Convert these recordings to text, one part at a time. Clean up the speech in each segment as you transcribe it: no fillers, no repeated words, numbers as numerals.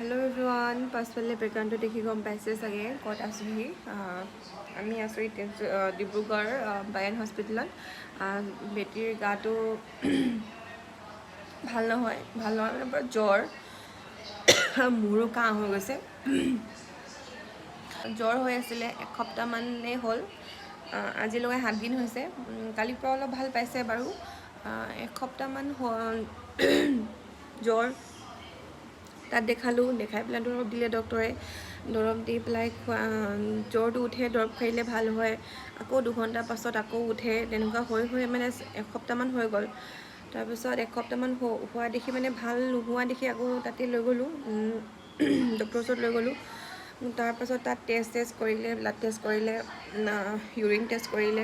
Hello everyone, পাছফালে বেকগ্ৰাউণ্ডটো দেখি গম পাইছে চাগে ক'ত আছোহি আমি আছো ডিব্ৰুগড় বায়ন হস্পিটেলত বেটিৰ গাটো ভাল নহয় মানে পুৰা জ্বৰ মোৰো কাহ হৈ গৈছে জ্বৰ হৈ আছিলে এসপ্তাহমানেই হ'ল আজিলৈকে 7 দিন হৈছে কালিৰ পৰা অলপ ভাল পাইছে বাৰু এসপ্তাহমান জ্বৰ তাত দেখালোঁ দেখাই পেলাই দৰৱ দিলে ডক্টৰে দৰৱ দি পেলাই জ্বৰটো উঠে দৰৱ খাইলে ভাল হয় আকৌ 2 ঘণ্টাৰ পাছত আকৌ উঠে তেনেকুৱা হৈ মানে এসপ্তাহমান হৈ গ'ল তাৰপিছত এসপ্তাহমান হোৱা দেখি মানে ভাল নোহোৱা দেখি আকৌ তাতে লৈ গ'লোঁ ডক্টৰৰ ওচৰত লৈ গ'লোঁ তাৰপাছত তাত টেষ্ট কৰিলে ব্লাড টেষ্ট কৰিলে ইউৰিন টেষ্ট কৰিলে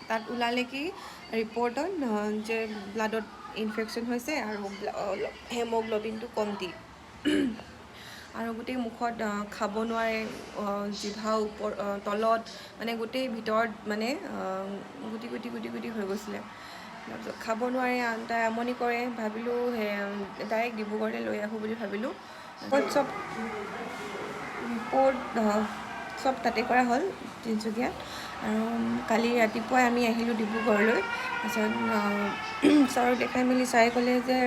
তাত ওলালে কি ৰিপৰ্টত যে ব্লাডত ইনফেকশ্যন হৈছে আৰু হেমোগ্ল'বিনটো কমটি আৰু গোটেই মুখত খাব নোৱাৰে জিভাৰ তলত মানে গোটেই ভিতৰত মানে গুটি হৈ গৈছিলে তাৰপিছত খাব নোৱাৰে তাই আমনি কৰে ভাবিলোঁ ডাইৰেক্ট ডিব্ৰুগড়লৈ লৈ আহোঁ বুলি ভাবিলোঁ ৰিপৰ্ট চব তাতে কৰা হ'ল তিনিচুকীয়াত আৰু কালি ৰাতিপুৱাই আমি আহিলোঁ ডিব্ৰুগড়লৈ তাৰপিছত ছাৰক দেখাই মেলি ছাৰে ক'লে যে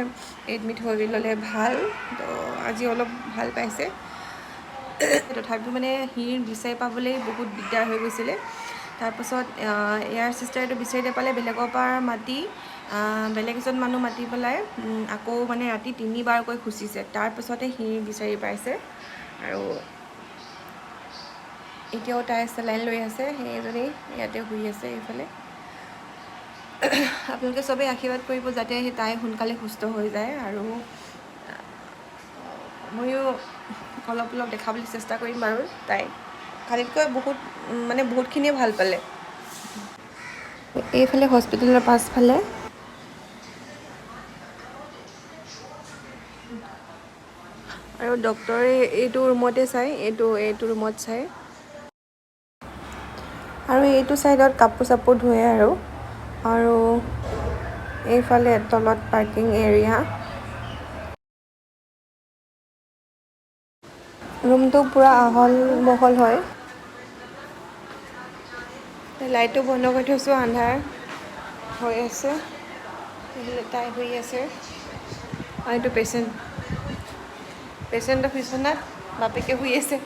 এডমিট হৈ ল'লে ভাল তো আজি অলপ ভাল পাইছে তথাপিও মানে বিচাৰি পাবলৈ বহুত দিগদাৰ হৈ গৈছিলে তাৰপাছত এয়াৰ চিষ্টাৰটো বিচাৰি নাপালে বেলেগৰ পৰা মাতি বেলেগ এজন মানুহ মাতি পেলাই আকৌ মানে ৰাতি 3বাৰকৈ খুচিছে তাৰপিছতে বিচাৰি পাইছে আৰু এতিয়াও তাই চেলাইন লৈ আছে সেইজনী ইয়াতে শুই আছে এইফালে আপোনালোকে চবেই আশীৰ্বাদ কৰিব যাতে তাই সোনকালে সুস্থ হৈ যায় আৰু ময়ো অলপ দেখাবলৈ চেষ্টা কৰিম বাৰু তাই কালিতকৈ বহুতখিনিয়ে ভাল পালে এইফালে হস্পিটেলৰ পাছফালে আৰু ডক্টৰে এইটো ৰুমতে চাই এইটো ৰুমত চাই আৰু এইটো ছাইডত কাপোৰ চাপোৰ ধুৱে আৰু এইফালে তলত পাৰ্কিং এৰিয়া ৰুমটো পূৰা আহল বহল হয় লাইটটো বন্ধ কৰি থৈছোঁ আন্ধাৰ হৈ আছে তাই শুই আছে আৰু এইটো পেচেণ্টৰ বিচনাত বাপেকে শুই আছে